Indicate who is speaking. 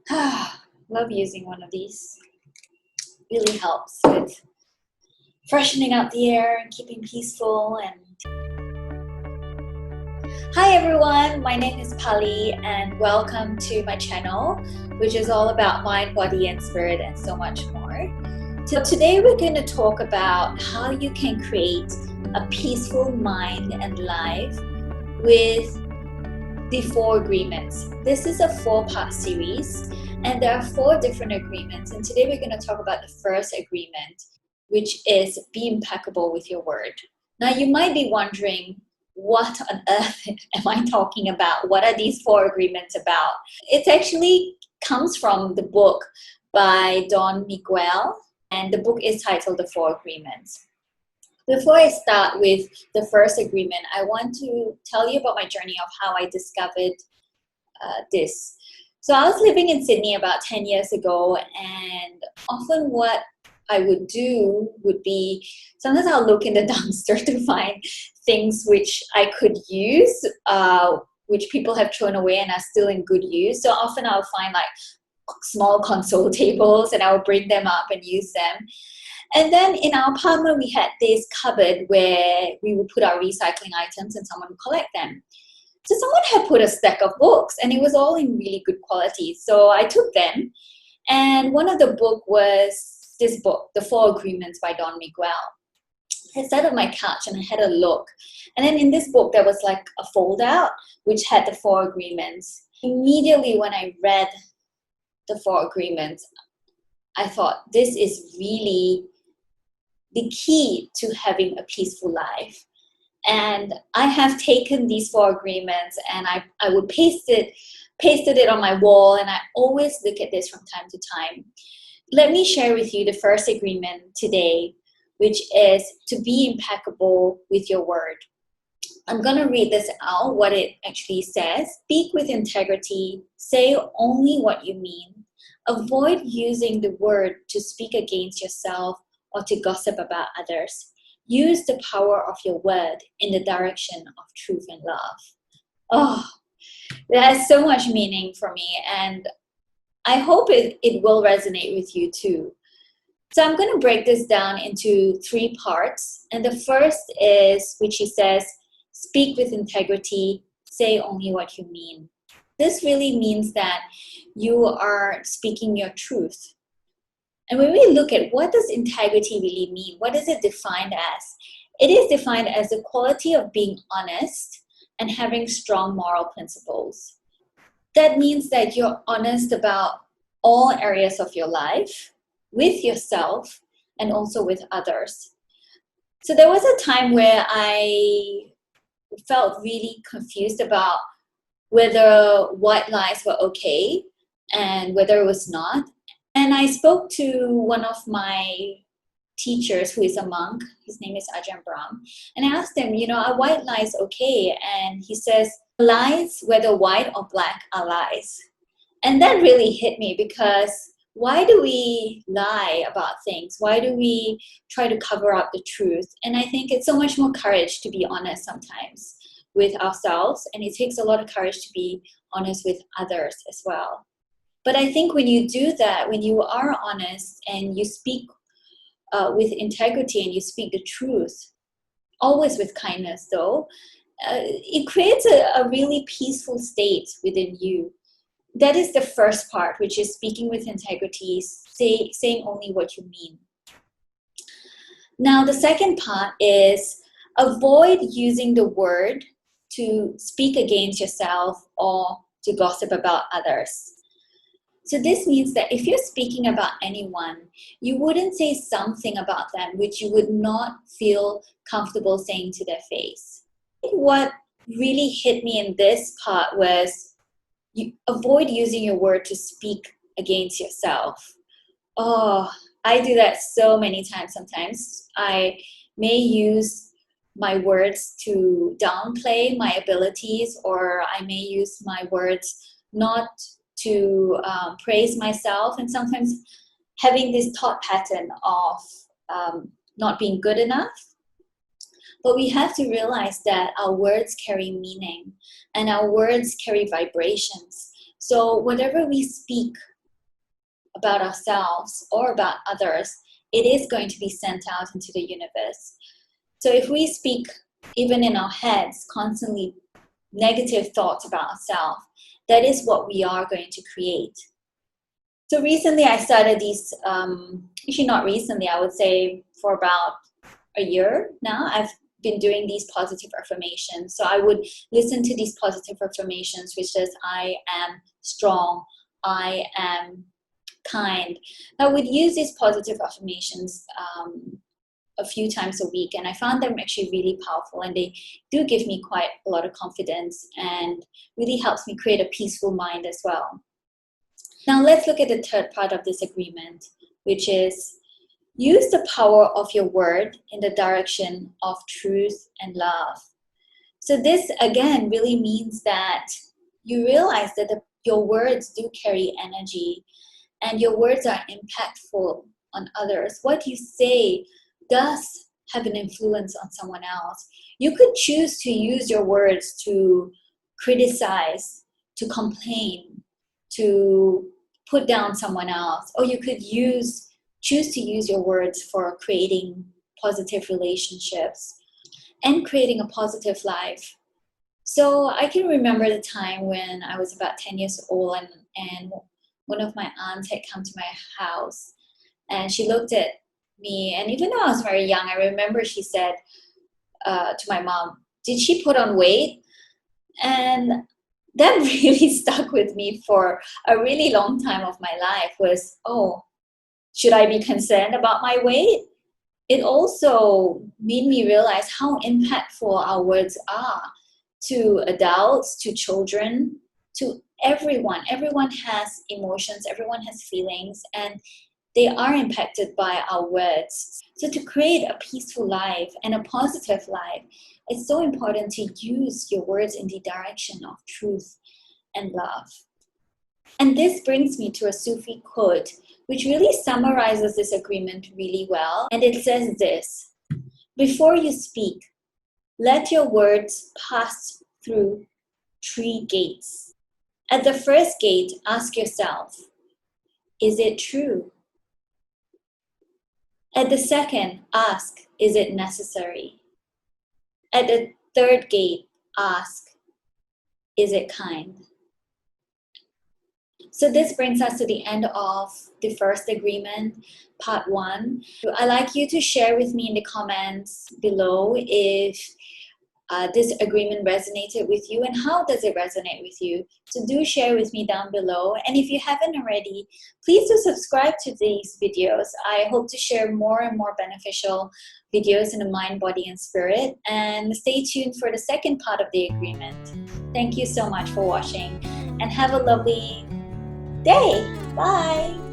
Speaker 1: Love using one of these. Really helps with freshening out the air and keeping peaceful. And hi everyone, my name is Pali and welcome to my channel, which is all about mind, body and spirit and so much more. So today we're going to talk about how you can create a peaceful mind and life with the 4 agreements. This is a 4-part series and there are 4 different agreements, and today we're going to talk about the first agreement, which is be impeccable with your word. Now you might be wondering, what on earth am I talking about? What are these 4 agreements about? It actually comes from the book by Don Miguel, and the book is titled The 4 Agreements. Before I start with the first agreement, I want to tell you about my journey of how I discovered this. So I was living in Sydney about 10 years ago, and often what I would do would be, sometimes I'll look in the dumpster to find things which I could use, which people have thrown away and are still in good use. So often I'll find like small console tables and I'll bring them up and use them. And then in our apartment, we had this cupboard where we would put our recycling items and someone would collect them. So someone had put a stack of books and it was all in really good quality. So I took them, and one of the book was this book, The 4 Agreements by Don Miguel. I sat on my couch and I had a look. And then in this book, there was like a fold out which had the 4 agreements. Immediately when I read the 4 agreements, I thought this is really the key to having a peaceful life. And I have taken these 4 agreements and I would pasted it on my wall, and I always look at this from time to time. Let me share with you the first agreement today, which is to be impeccable with your word. I'm going to read this out, what it actually says. Speak with integrity, say only what you mean. Avoid using the word to speak against yourself or to gossip about others. Use the power of your word in the direction of truth and love. Oh, that has so much meaning for me, and I hope it will resonate with you too. So I'm going to break this down into 3 parts. And the first is, which he says, speak with integrity, say only what you mean. This really means that you are speaking your truth. And when we look at what does integrity really mean, what is it defined as? It is defined as the quality of being honest and having strong moral principles. That means that you're honest about all areas of your life, with yourself, and also with others. So there was a time where I felt really confused about whether white lies were okay and whether it was not. And I spoke to one of my teachers who is a monk. His name is Ajahn Brahm. And I asked him, are white lies okay? And he says, lies, whether white or black, are lies. And that really hit me, because why do we lie about things? Why do we try to cover up the truth? And I think it's so much more courage to be honest sometimes with ourselves. And it takes a lot of courage to be honest with others as well. But I think when you do that, when you are honest and you speak with integrity and you speak the truth, always with kindness though, it creates a really peaceful state within you. That is the first part, which is speaking with integrity, saying only what you mean. Now the second part is avoid using the word to speak against yourself or to gossip about others. So this means that if you're speaking about anyone, you wouldn't say something about them which you would not feel comfortable saying to their face. What really hit me in this part was you avoid using your word to speak against yourself. Oh, I do that so many times sometimes. I may use my words to downplay my abilities, or I may use my words not to praise myself, and sometimes having this thought pattern of not being good enough. But we have to realize that our words carry meaning and our words carry vibrations. So whatever we speak about ourselves or about others, it is going to be sent out into the universe. So if we speak, even in our heads, constantly negative thoughts about ourselves, that is what we are going to create. So recently I started these, actually not recently, I would say for about a year now, I've been doing these positive affirmations. So I would listen to these positive affirmations, which is I am strong, I am kind. I would use these positive affirmations a few times a week, and I found them actually really powerful, and they do give me quite a lot of confidence and really helps me create a peaceful mind as well. Now let's look at the third part of this agreement, which is use the power of your word in the direction of truth and love. So this again really means that you realize that your words do carry energy and your words are impactful on others. What you say does have an influence on someone else. You could choose to use your words to criticize, to complain, to put down someone else, or you could choose to use your words for creating positive relationships and creating a positive life. So I can remember the time when I was about 10 years old, and one of my aunts had come to my house, and she looked at me, and even though I was very young, I remember she said to my mom, "Did she put on weight?" And that really stuck with me for a really long time of my life was, oh, should I be concerned about my weight? It also made me realize how impactful our words are to adults, to children, to everyone. Everyone has emotions, everyone has feelings, and they are impacted by our words. So to create a peaceful life and a positive life, it's so important to use your words in the direction of truth and love. And this brings me to a Sufi Code, which really summarizes this agreement really well. And it says this: before you speak, let your words pass through 3 gates. At the first gate, ask yourself, is it true? At the second, ask, is it necessary? At the third gate, ask, is it kind? So this brings us to the end of the first agreement, part 1. I'd like you to share with me in the comments below if this agreement resonated with you and how does it resonate with you. So do share with me down below. And if you haven't already, please do subscribe to these videos. I hope to share more and more beneficial videos in the mind, body, and spirit. And stay tuned for the second part of the agreement. Thank you so much for watching and have a lovely day. Bye.